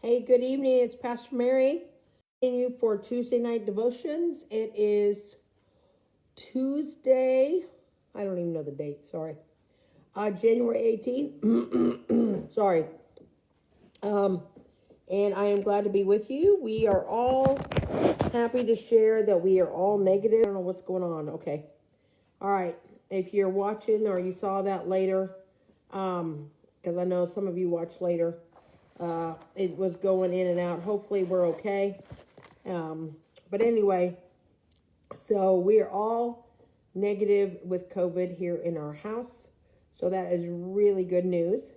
Hey, good evening. It's Pastor Mary. You for Tuesday night devotions. It is Tuesday. I don't even know the date. Sorry. January 18th. Sorry. And I am glad to be with you. We are all happy to share that we are all negative. I don't know what's going on. Okay. All right. If you're watching or you saw that later, because I know some of you watch later, it was going in and out. Hopefully we're okay. But anyway, so we are all negative with COVID here in our house. So that is really good news.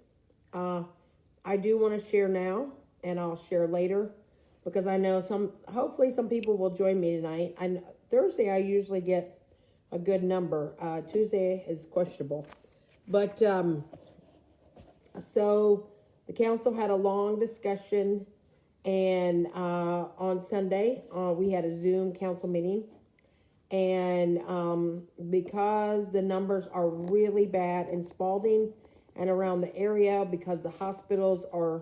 I do want to share now, and I'll share later, because I know hopefully some people will join me tonight. Thursday I usually get a good number. Tuesday is questionable. But so the council had a long discussion, and on Sunday we had a Zoom council meeting, and because the numbers are really bad in Spalding and around the area, because the hospitals are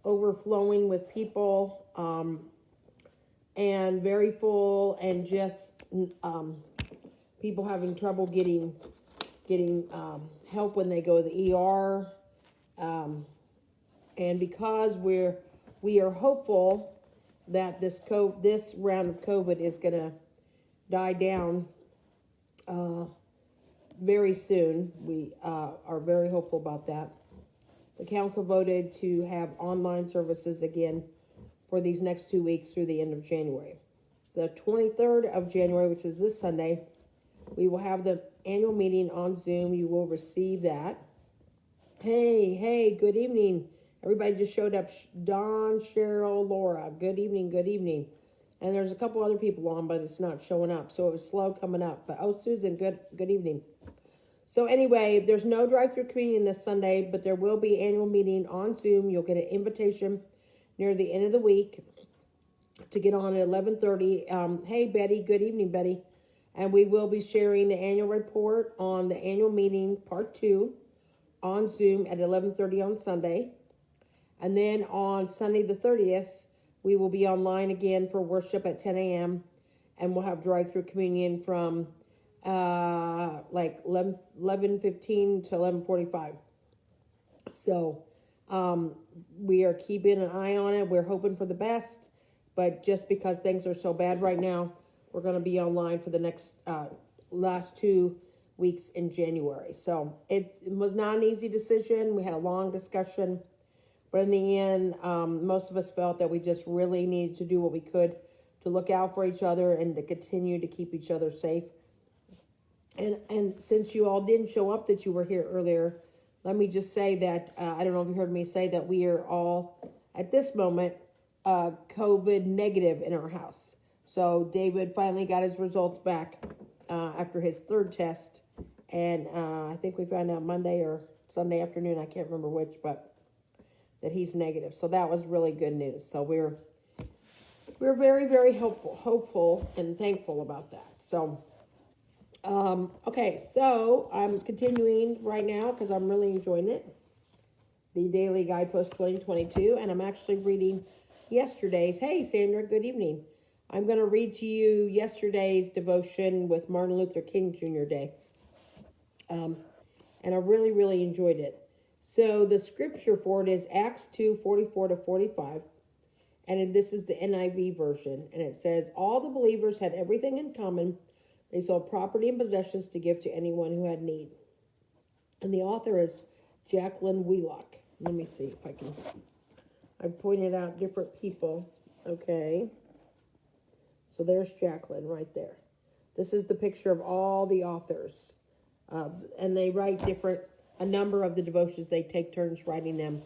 overflowing with people and very full, and just people having trouble getting help when they go to the ER. And because we are hopeful that this round of COVID is going to die down very soon, we are very hopeful about that. The council voted to have online services again for these next 2 weeks through the end of January. The 23rd of January, which is this Sunday, we will have the annual meeting on Zoom. You will receive that. Hey, good evening. Everybody just showed up. Dawn, Cheryl, Laura. Good evening. And there's a couple other people on, but it's not showing up. So it was slow coming up. But Susan, good evening. So anyway, there's no drive-through communion this Sunday, but there will be annual meeting on Zoom. You'll get an invitation near the end of the week to get on at 11:30. Hey, Betty. Good evening, Betty. And we will be sharing the annual report on the annual meeting, part 2, on Zoom at 11:30 on Sunday. And then on Sunday the 30th, we will be online again for worship at 10 a.m. And we'll have drive-through communion from like 11:15 to 11:45. So we are keeping an eye on it. We're hoping for the best. But just because things are so bad right now, we're going to be online for the next last 2 weeks in January. So it was not an easy decision. We had a long discussion. But in the end, most of us felt that we just really needed to do what we could to look out for each other and to continue to keep each other safe. And since you all didn't show up that you were here earlier, let me just say that, I don't know if you heard me say that we are all, at this moment, COVID negative in our house. So David finally got his results back after his third test. And I think we found out Monday or Sunday afternoon, I can't remember which, but that he's negative. So that was really good news. So we're very, very hopeful and thankful about that. So, okay, so I'm continuing right now because I'm really enjoying it. The Daily Guidepost 2022, and I'm actually reading yesterday's. Hey, Sandra, good evening. I'm going to read to you yesterday's devotion with Martin Luther King Jr. Day. And I really, really enjoyed it. So the scripture for it is Acts 2:44-45. And this is the NIV version. And it says, all the believers had everything in common. They sold property and possessions to give to anyone who had need. And the author is Jacqueline Wheelock. Let me see if I pointed out different people. Okay. So there's Jacqueline right there. This is the picture of all the authors. And they write a number of the devotions. They take turns writing them.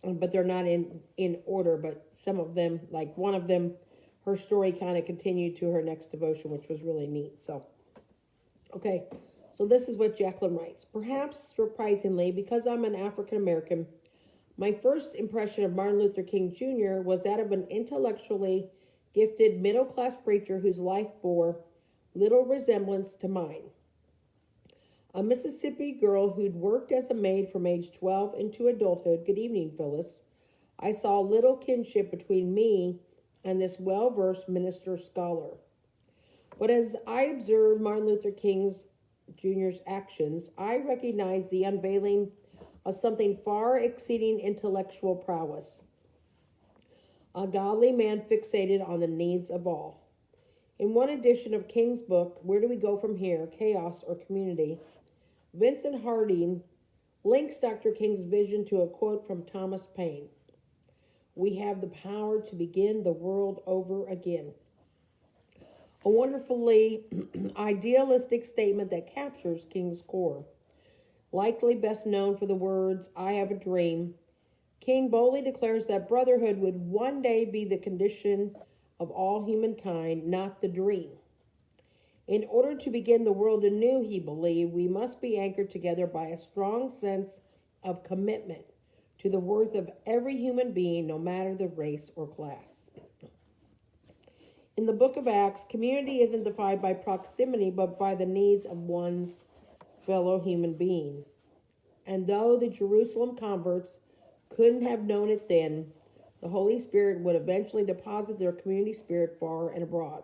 But they're not in order. But some of them, like one of them, her story kind of continued to her next devotion, which was really neat. So, okay. So this is what Jacqueline writes. Perhaps surprisingly, because I'm an African American, my first impression of Martin Luther King Jr. was that of an intellectually gifted middle-class preacher whose life bore little resemblance to mine. A Mississippi girl who'd worked as a maid from age 12 into adulthood, good evening, Phyllis, I saw little kinship between me and this well-versed minister scholar. But as I observed Martin Luther King Jr.'s actions, I recognized the unveiling of something far exceeding intellectual prowess. A godly man fixated on the needs of all. In one edition of King's book, Where Do We Go From Here? Chaos or Community? Vincent Harding links Dr. King's vision to a quote from Thomas Paine. We have the power to begin the world over again. A wonderfully idealistic statement that captures King's core. Likely best known for the words, I have a dream, King boldly declares that brotherhood would one day be the condition of all humankind, not the dream. In order to begin the world anew, he believed, we must be anchored together by a strong sense of commitment to the worth of every human being, no matter the race or class. In the book of Acts, community isn't defined by proximity, but by the needs of one's fellow human being. And though the Jerusalem converts couldn't have known it then, the Holy Spirit would eventually deposit their community spirit far and abroad.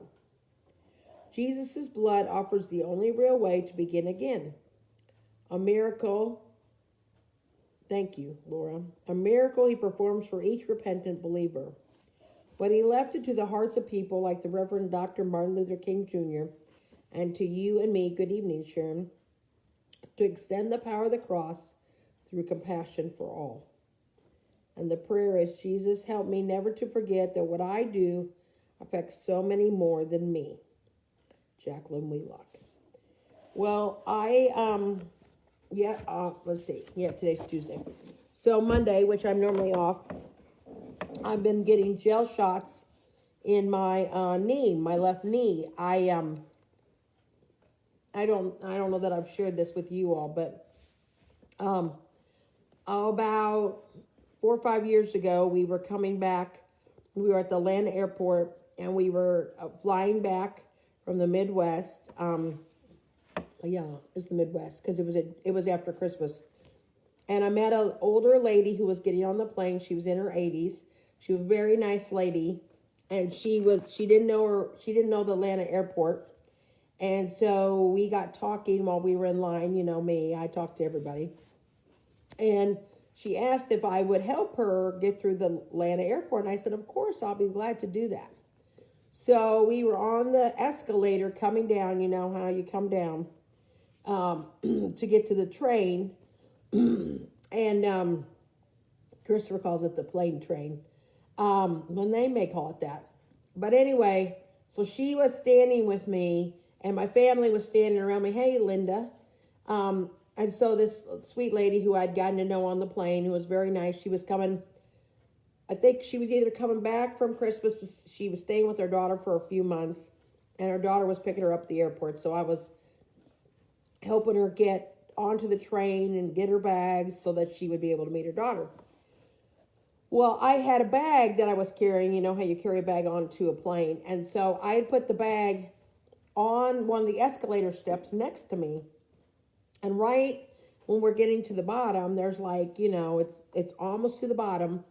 Jesus' blood offers the only real way to begin again. A miracle, thank you, Laura, a miracle he performs for each repentant believer. But he left it to the hearts of people like the Reverend Dr. Martin Luther King Jr., and to you and me, good evening, Sharon, to extend the power of the cross through compassion for all. And the prayer is, Jesus, help me never to forget that what I do affects so many more than me. Jacqueline Wheelock. Well, let's see. Yeah, today's Tuesday. So Monday, which I'm normally off, I've been getting gel shots in my knee, my left knee. I don't know that I've shared this with you all, but about 4 or 5 years ago, we were coming back. We were at the Atlanta airport, and we were flying back from the Midwest. It was the Midwest because it was after Christmas. And I met an older lady who was getting on the plane. She was in her 80s. She was a very nice lady, and she didn't know the Atlanta airport. And so we got talking while we were in line. You know me, I talk to everybody. And she asked if I would help her get through the Atlanta airport. And I said, of course, I'll be glad to do that. So we were on the escalator coming down, you know how you come down, to get to the train. And Christopher calls it the plane train. When they may call it that. But anyway, so she was standing with me, and my family was standing around me. Hey, Linda. And so this sweet lady who I'd gotten to know on the plane, who was very nice, she was coming, I think she was either coming back from Christmas, she was staying with her daughter for a few months, and her daughter was picking her up at the airport. So I was helping her get onto the train and get her bags so that she would be able to meet her daughter. Well, I had a bag that I was carrying, you know how you carry a bag onto a plane. And so I had put the bag on one of the escalator steps next to me. And right when we're getting to the bottom, there's it's almost to the bottom.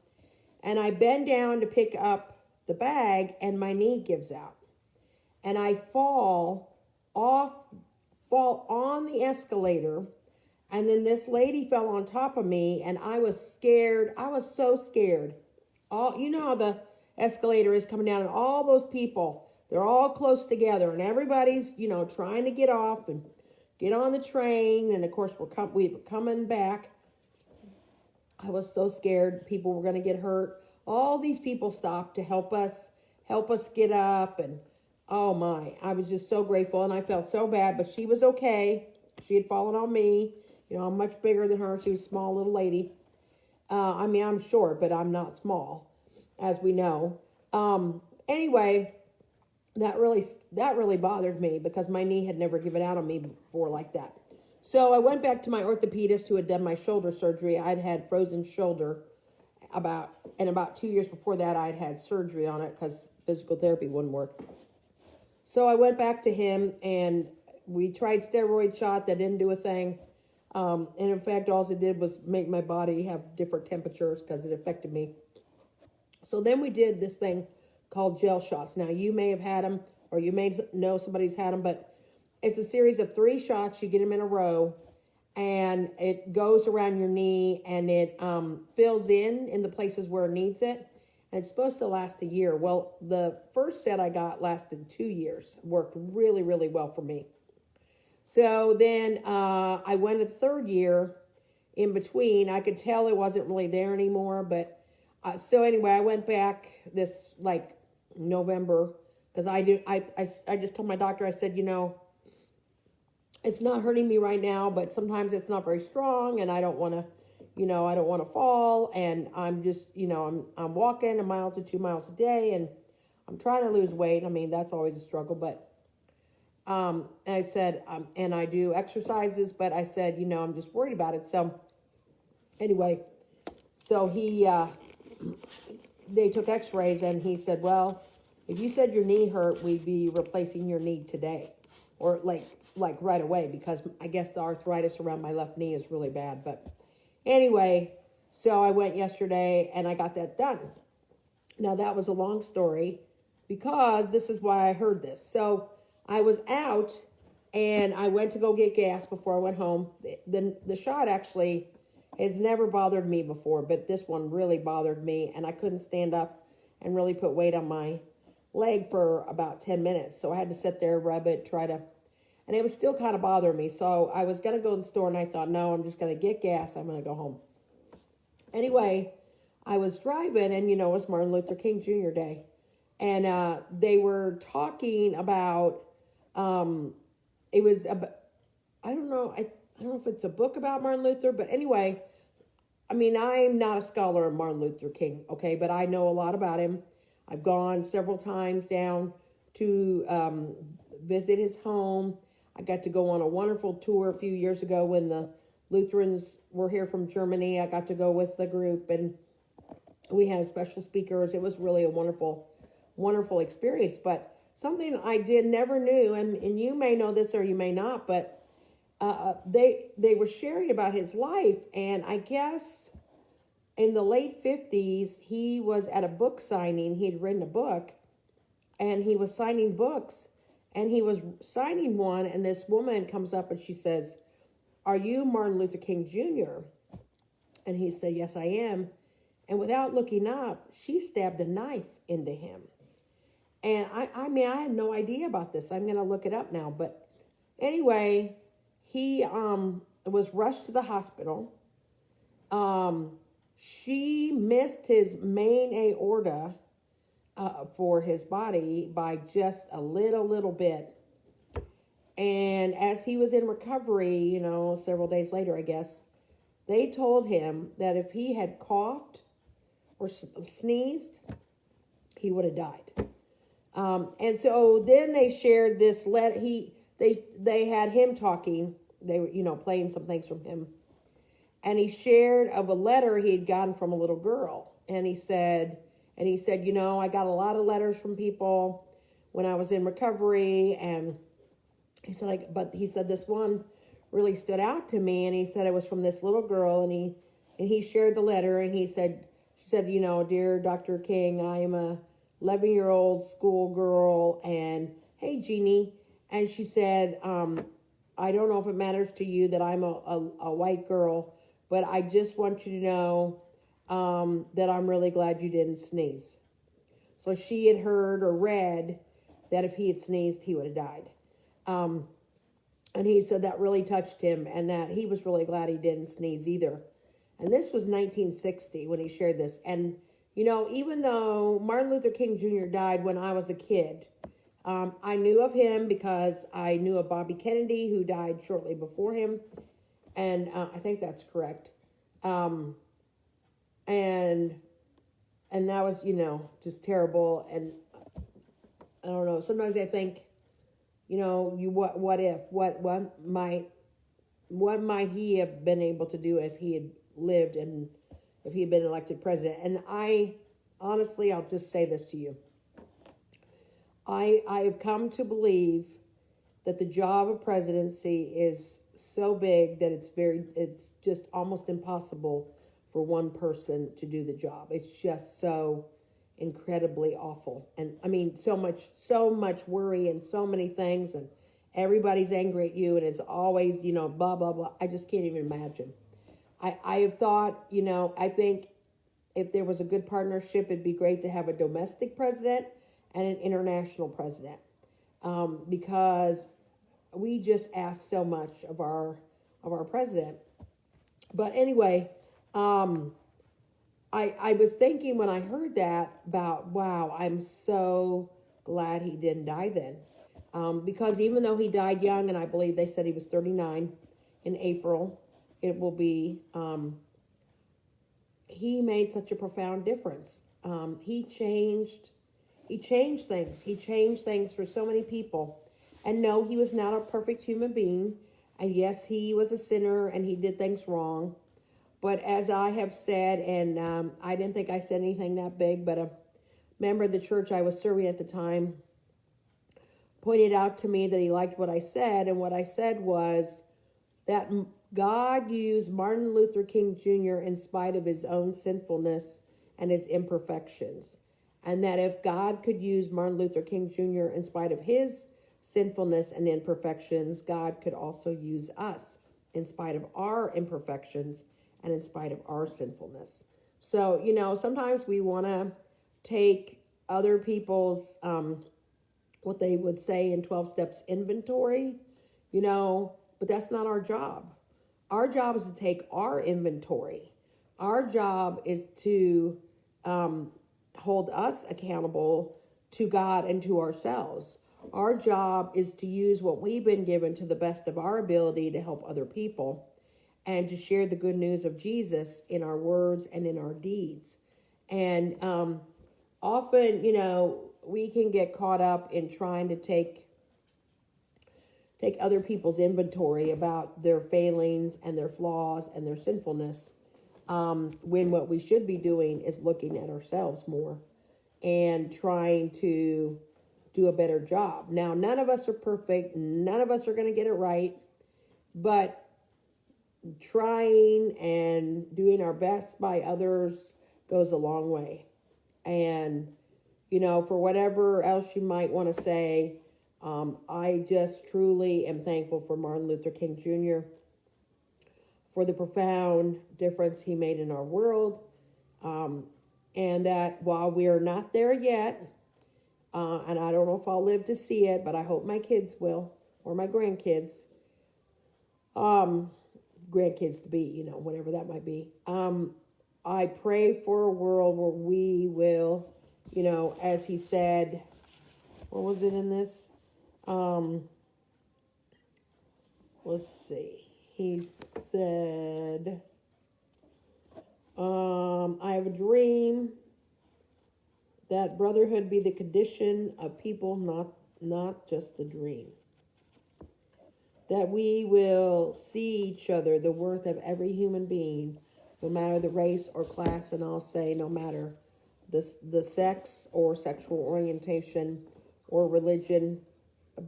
And I bend down to pick up the bag, and my knee gives out. And I fall on the escalator. And then this lady fell on top of me, and I was scared. I was so scared. You know how the escalator is coming down, and all those people, they're all close together, and everybody's, trying to get off and get on the train. And of course, we were coming back. I was so scared people were going to get hurt. All these people stopped to help us get up. And oh my, I was just so grateful, and I felt so bad, but she was okay. She had fallen on me. I'm much bigger than her. She was a small little lady. I'm short, but I'm not small, as we know. Anyway, that really bothered me because my knee had never given out on me before like that. So I went back to my orthopedist who had done my shoulder surgery. I'd had frozen shoulder about 2 years before that. I'd had surgery on it because physical therapy wouldn't work. So I went back to him, and we tried steroid shot. That didn't do a thing. And in fact, all it did was make my body have different temperatures because it affected me. So then we did this thing called gel shots. Now, you may have had them, or you may know somebody's had them, but it's a series of 3 shots. You get them in a row, and it goes around your knee, and it fills in the places where it needs it. And it's supposed to last a year. Well, the first set I got lasted 2 years. Worked really, really well for me. So then I went a 3rd year in between. I could tell it wasn't really there anymore, but so anyway, I went back this like November, because I just told my doctor, I said, it's not hurting me right now, but sometimes it's not very strong, and I don't want to, I don't want to fall, and I'm just, I'm walking 1 mile to 2 miles a day, and I'm trying to lose weight. I mean, that's always a struggle, but I said, and I do exercises, but I said, I'm just worried about it. So anyway, so they took x-rays, and he said, well, if you said your knee hurt, we'd be replacing your knee today, or like right away, because I guess the arthritis around my left knee is really bad. But anyway, so I went yesterday and I got that done. Now, that was a long story, because this is why I heard this. So I was out and I went to go get gas before I went home. The shot actually has never bothered me before, but this one really bothered me, and I couldn't stand up and really put weight on my leg for about 10 minutes. So I had to sit there, rub it, and it was still kind of bothering me. So I was going to go to the store, and I thought, no, I'm just going to get gas. I'm going to go home. Anyway, I was driving, and it was Martin Luther King Jr. Day. And they were talking about, it was, I don't know if it's a book about Martin Luther, but anyway, I mean, I'm not a scholar of Martin Luther King, okay, but I know a lot about him. I've gone several times down to visit his home. I got to go on a wonderful tour a few years ago when the Lutherans were here from Germany. I got to go with the group, and we had special speakers. It was really a wonderful, wonderful experience. But something I never knew, and you may know this or you may not, but they were sharing about his life, and I guess in the late 50s, he was at a book signing. He had written a book, and he was signing books, and he was signing one, and this woman comes up and she says, "Are you Martin Luther King Jr.?" And he said, "Yes, I am." And without looking up, she stabbed a knife into him. And I mean, I had no idea about this. I'm going to look it up now. But anyway, he was rushed to the hospital. She missed his main aorta for his body by just a little bit. And as he was in recovery, several days later, I guess, they told him that if he had coughed or sneezed, he would have died. And so then they shared this letter. They had him talking. They were, playing some things from him. And he shared of a letter he had gotten from a little girl. And he said, I got a lot of letters from people when I was in recovery. And he said, this one really stood out to me. And he said it was from this little girl. And he shared the letter. And she said, "Dear Dr. King, I am a 11-year-old schoolgirl. And hey, Jeannie." And she said, "I don't know if it matters to you that I'm a white girl, but I just want you to know that I'm really glad you didn't sneeze." So she had heard or read that if he had sneezed, he would have died. And he said that really touched him, and that he was really glad he didn't sneeze either. And this was 1960 when he shared this. And, even though Martin Luther King Jr. died when I was a kid, I knew of him because I knew of Bobby Kennedy, who died shortly before him. And I think that's correct. And that was, just terrible. And I don't know, sometimes I think, what might he have been able to do if he had lived and if he had been elected president? And honestly, I'll just say this to you. I have come to believe that the job of presidency is so big that it's just almost impossible for one person to do the job. It's just so incredibly awful. And I mean, so much worry and so many things, and everybody's angry at you, and it's always, blah, blah, blah. I just can't even imagine. I have thought, I think if there was a good partnership, it'd be great to have a domestic president and an international president, because we just ask so much of our president. But anyway, I was thinking when I heard that about, wow, I'm so glad he didn't die then. Because even though he died young, and I believe they said he was 39 in April, it will be, he made such a profound difference. He changed things. He changed things for so many people. And no, he was not a perfect human being. And yes, he was a sinner and he did things wrong. But as I have said, and I didn't think I said anything that big, but a member of the church I was serving at the time pointed out to me that he liked what I said. And what I said was that God used Martin Luther King Jr. in spite of his own sinfulness and his imperfections. And that if God could use Martin Luther King Jr. in spite of his sinfulness and imperfections, God could also use us in spite of our imperfections and in spite of our sinfulness. So, sometimes we want to take other people's, what they would say in 12 steps inventory, but that's not our job. Our job is to take our inventory. Our job is to hold us accountable to God and to ourselves. Our job is to use what we've been given to the best of our ability to help other people and to share the good news of Jesus in our words and in our deeds. And often, we can get caught up in trying to take other people's inventory about their failings and their flaws and their sinfulness, when what we should be doing is looking at ourselves more and trying to do a better job. Now, none of us are perfect. None of us are going to get it right, but trying and doing our best by others goes a long way. And, for whatever else you might want to say, I just truly am thankful for Martin Luther King Jr., for the profound difference he made in our world, and that while we are not there yet, and I don't know if I'll live to see it, but I hope my kids will, or my grandkids, grandkids to be, whatever that might be. I pray for a world where we will, as he said, what was it in this? Let's see. He said, I have a dream that brotherhood be the condition of people, not just the dream. That we will see each other, the worth of every human being, no matter the race or class, and I'll say no matter the sex or sexual orientation or religion,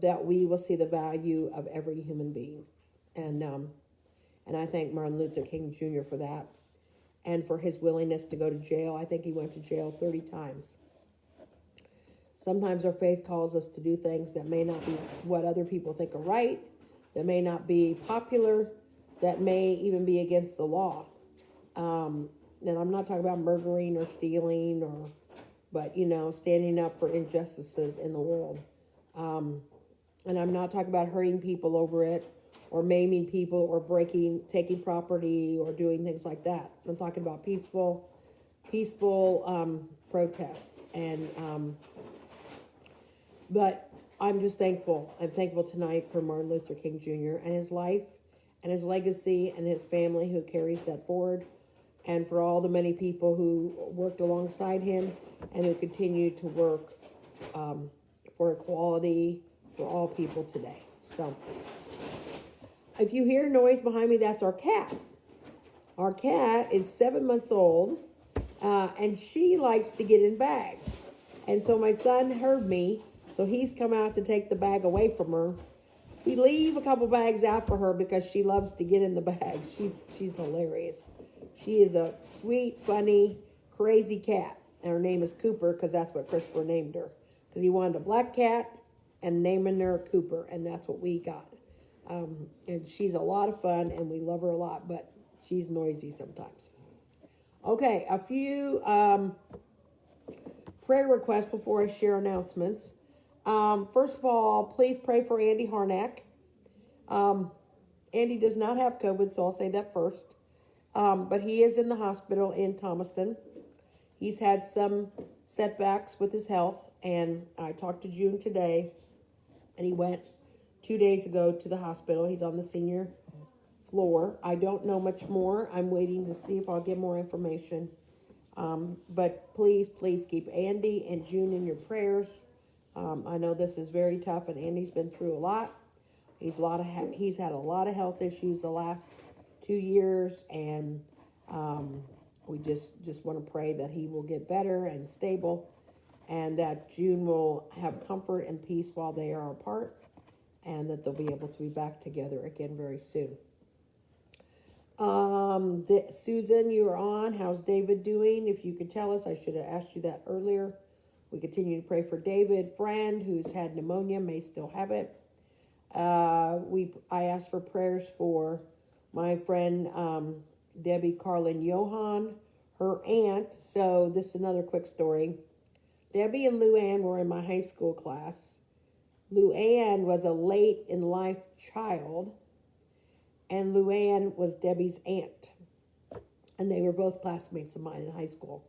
that we will see the value of every human being. And I thank Martin Luther King Jr. for that, and for his willingness to go to jail. I think he went to jail 30 times. Sometimes our faith calls us to do things that may not be what other people think are right, that may not be popular, that may even be against the law. And I'm not talking about murdering or stealing, but standing up for injustices in the world. And I'm not talking about hurting people over it, or maiming people, or taking property, or doing things like that. I'm talking about peaceful protests. But I'm just thankful. I'm thankful tonight for Martin Luther King Jr. and his life and his legacy and his family who carries that forward, and for all the many people who worked alongside him and who continue to work for equality for all people today. So if you hear noise behind me, that's our cat. Our cat is 7 months old, and she likes to get in bags. And so my son heard me, so he's come out to take the bag away from her. We leave a couple bags out for her because she loves to get in the bag. She's hilarious. She is a sweet, funny, crazy cat. and her name is Cooper because that's what Christopher named her. Because he wanted a black cat and naming her Cooper, and that's what we got. And she's a lot of fun, and we love her a lot, but she's noisy sometimes. Okay, a few prayer requests before I share announcements. First of all, please pray for Andy Harnack. Andy does not have COVID, so I'll say that first. But he is in the hospital in Thomaston. He's had some setbacks with his health, and I talked to June today, and he went 2 days ago to the hospital. He's on the senior floor. I don't know much more. I'm waiting to see if I'll get more information. But please keep Andy and June in your prayers. I know this is very tough, and Andy's been through a lot. He's had a lot of health issues the last 2 years, and we just want to pray that he will get better and stable, and that June will have comfort and peace while they are apart, and that they'll be able to be back together again very soon. Susan, you are on. How's David doing? If you could tell us, I should have asked you that earlier. We continue to pray for David, friend who's had pneumonia, may still have it. I asked for prayers for my friend Debbie Carlin Johan, her aunt. So this is another quick story. Debbie and Luann were in my high school class. Luann was a late in life child, and Luann was Debbie's aunt. And they were both classmates of mine in high school.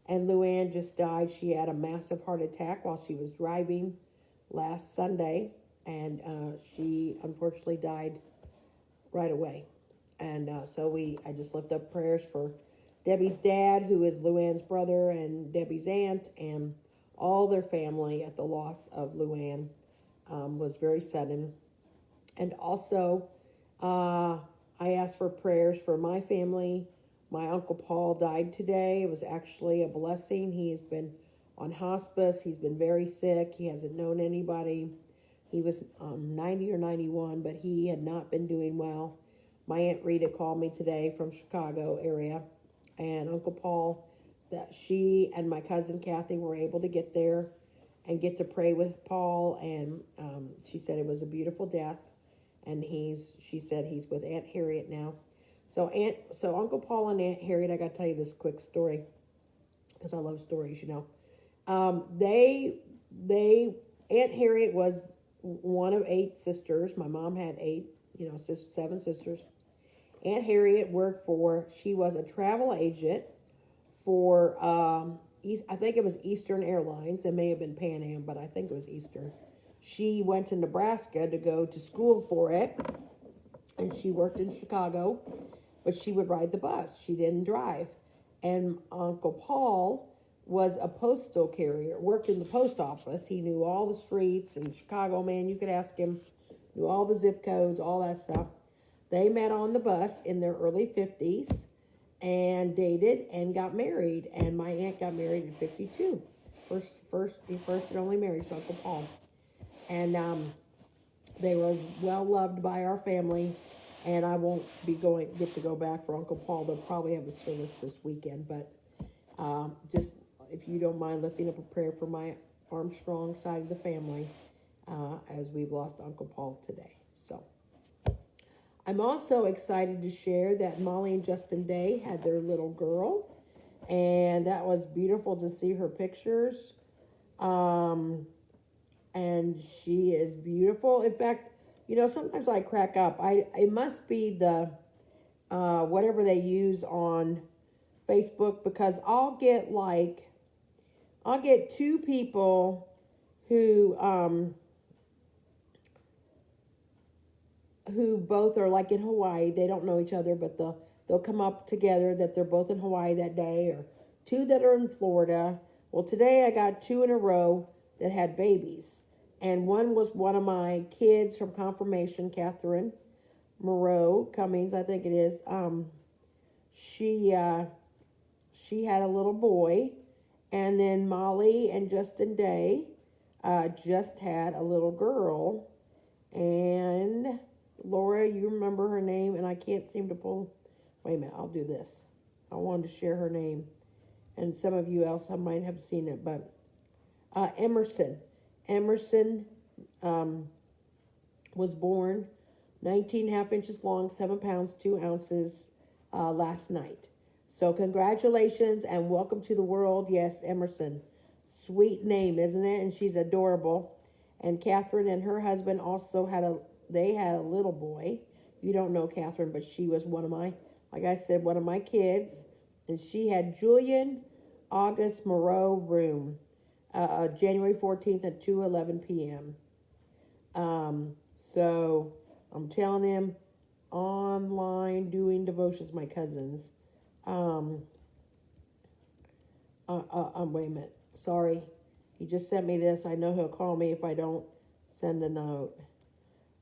And Luann just died. She had a massive heart attack while she was driving last Sunday. And she unfortunately died right away. And so I just lift up prayers for Debbie's dad, who is Luann's brother, and Debbie's aunt, and all their family at the loss of Luann. Was very sudden. And also, I asked for prayers for my family. My Uncle Paul died today. It was actually a blessing. He has been on hospice. He's been very sick. He hasn't known anybody. He was 90 or 91, but he had not been doing well. My Aunt Rita called me today from Chicago area, and Uncle Paul, that she and my cousin Kathy were able to get there and get to pray with Paul, and she said it was a beautiful death, and she said he's with Aunt Harriet now. So Uncle Paul and Aunt Harriet, I got to tell you this quick story, because I love stories, you know. Aunt Harriet was one of 8 sisters. My mom had 8, 7 sisters. Aunt Harriet she was a travel agent for, I think it was Eastern Airlines. It may have been Pan Am, but I think it was Eastern. She went to Nebraska to go to school for it, and she worked in Chicago, but she would ride the bus. She didn't drive. And Uncle Paul was a postal carrier, worked in the post office. He knew all the streets in Chicago, man. You could ask him, knew all the zip codes, all that stuff. They met on the bus in their early 50s and dated and got married. And my aunt got married at 52. First and only marriage to Uncle Paul. And they were well loved by our family. And I won't get to go back for Uncle Paul. They'll probably have a service this weekend. But just, if you don't mind lifting up a prayer for my Armstrong side of the family, as we've lost Uncle Paul today. So I'm also excited to share that Molly and Justin Day had their little girl, and that was beautiful to see her pictures. And she is beautiful. In fact, sometimes I crack up. It must be the whatever they use on Facebook, because I'll get 2 people who both are like in Hawaii. They don't know each other, but they'll come up together that they're both in Hawaii that day, or 2 that are in Florida. Well, today I got 2 in a row that had babies. And one was one of my kids from confirmation, Catherine Moreau Cummings, I think it is. She had a little boy. And then Molly and Justin Day just had a little girl. And Laura, you remember her name, and I can't seem to pull. Wait a minute, I'll do this. I wanted to share her name, and some of you else I might have seen it, but Emerson was born 19.5 inches long, 7 pounds, 2 ounces last night. So congratulations and welcome to the world. Yes, Emerson. Sweet name, isn't it? And she's adorable. And Catherine and her husband also had a little boy. You don't know Catherine, but she was one of my kids. And she had Julian August Moreau Room, January 14th at 2:11 p.m. So I'm telling him, online doing devotions, my cousins. Wait a minute. Sorry. He just sent me this. I know he'll call me if I don't send a note.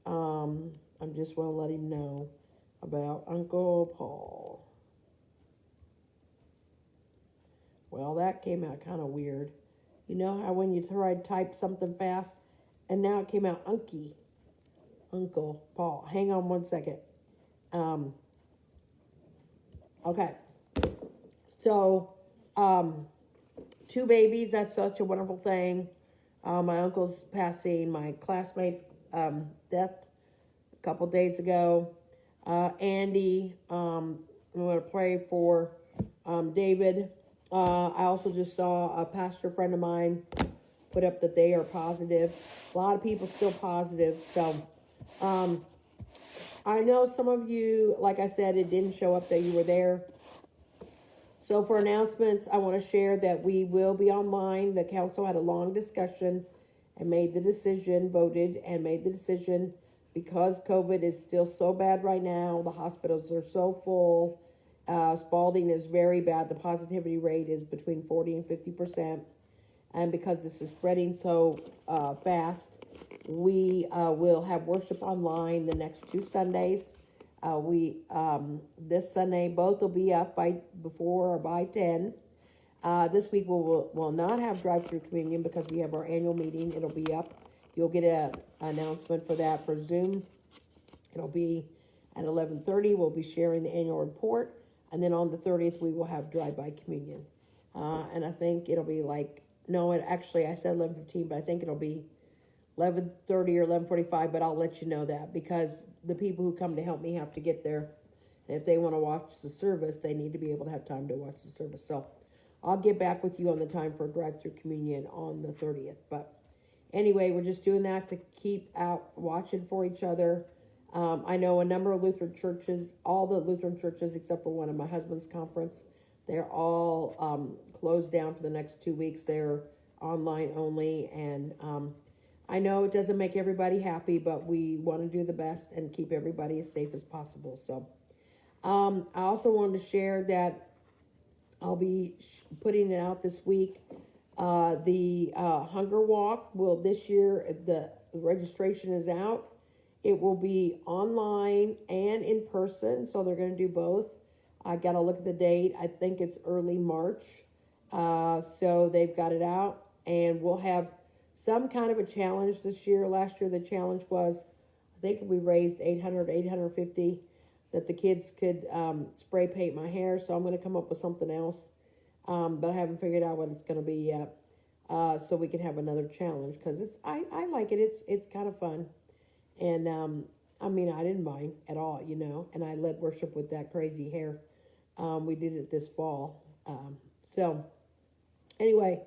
I just want to let him know about Uncle Paul. Well, that came out kind of weird. You know how when you try to type something fast, and now it came out Uncle Paul. Hang on one second. Okay. So, 2 babies, that's such a wonderful thing. My uncle's passing, my classmate's death a couple days ago. Andy, I'm going to pray for David. I also just saw a pastor friend of mine put up that they are positive. A lot of people still positive. So I know some of you, like I said, it didn't show up that you were there. So for announcements, I want to share that we will be online. The council had a long discussion and voted and made the decision, because COVID is still so bad right now. The hospitals are so full. Spalding is very bad. The positivity rate is between 40 and 50%. And because this is spreading so fast, we will have worship online the next 2 Sundays. This Sunday, both will be up by 10. This week we'll not have drive-through communion because we have our annual meeting. It'll be up. You'll get an announcement for that for Zoom. It'll be at 11:30. We'll be sharing the annual report. And then on the 30th, we will have drive-by communion. And I think it'll be I said 11:15, but I think it'll be 11:30 or 11:45, but I'll let you know that, because the people who come to help me have to get there. And if they want to watch the service, they need to be able to have time to watch the service. So I'll get back with you on the time for drive-through communion on the 30th. But anyway, we're just doing that to keep out watching for each other. I know a number of Lutheran churches, all the Lutheran churches except for one of my husband's conference, they're all closed down for the next 2 weeks. They're online only, and I know it doesn't make everybody happy, but we want to do the best and keep everybody as safe as possible. So I also wanted to share that I'll be putting it out this week. The Hunger Walk will this year, the registration is out. It will be online and in person, so they're going to do both. I got to look at the date. I think it's early March. So they've got it out, and we'll have some kind of a challenge this year. Last year, the challenge was, I think we raised $850 that the kids could spray paint my hair. So I'm going to come up with something else, but I haven't figured out what it's going to be yet. So we can have another challenge, because I like it. It's kind of fun. And, I didn't mind at all, and I led worship with that crazy hair. We did it this fall. So anyway,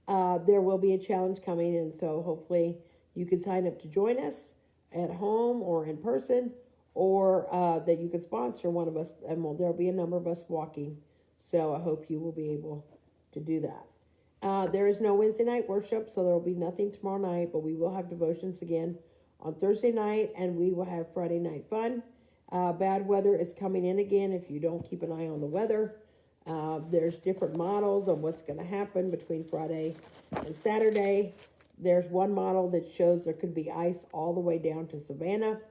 there will be a challenge coming. And so hopefully you can sign up to join us at home or in person, or, that you could sponsor one of us, and there'll be a number of us walking. So I hope you will be able to do that. There is no Wednesday night worship, so there will be nothing tomorrow night, but we will have devotions again on Thursday night, and we will have Friday night fun. Bad weather is coming in again if you don't keep an eye on the weather. There's different models of what's going to happen between Friday and Saturday. There's one model that shows there could be ice all the way down to Savannah.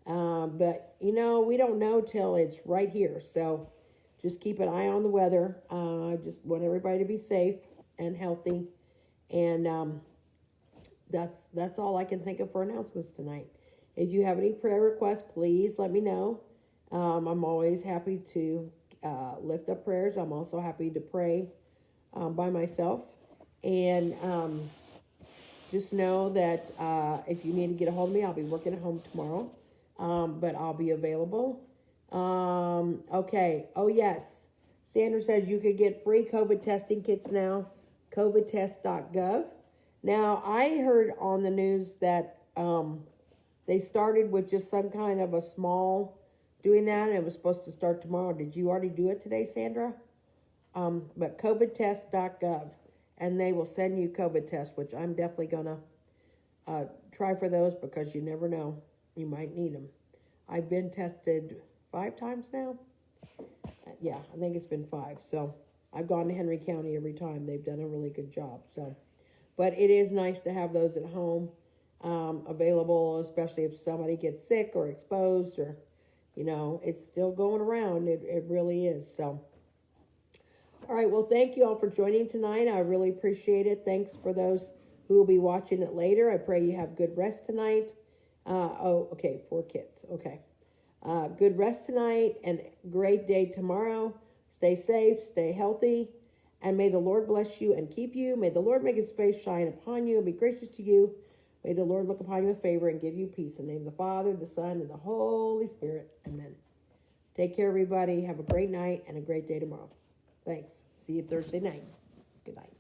But, we don't know till it's right here. So just keep an eye on the weather. Just want everybody to be safe and healthy. And that's all I can think of for announcements tonight. If you have any prayer requests, please let me know. I'm always happy to lift up prayers. I'm also happy to pray by myself. And just know that if you need to get a hold of me, I'll be working at home tomorrow, but I'll be available. Okay. Oh, yes. Sandra says you could get free COVID testing kits now, covidtest.gov. Now, I heard on the news that they started with just some kind of a small doing that, and it was supposed to start tomorrow. Did you already do it today, Sandra? But covidtest.gov, and they will send you COVID tests, which I'm definitely going to try for those because you never know. You might need them. I've been tested 5 times now. Yeah, I think it's been 5. So I've gone to Henry County every time. They've done a really good job. So, but it is nice to have those at home available, especially if somebody gets sick or exposed, or, you know, it's still going around. It really is. So, all right. Well, thank you all for joining tonight. I really appreciate it. Thanks for those who will be watching it later. I pray you have good rest tonight. Okay, 4 kids. Okay. Good rest tonight and great day tomorrow. Stay safe, stay healthy, and may the Lord bless you and keep you. May the Lord make his face shine upon you and be gracious to you. May the Lord look upon you with favor and give you peace. In the name of the Father, the Son, and the Holy Spirit. Amen. Take care, everybody. Have a great night and a great day tomorrow. Thanks. See you Thursday night. Good night.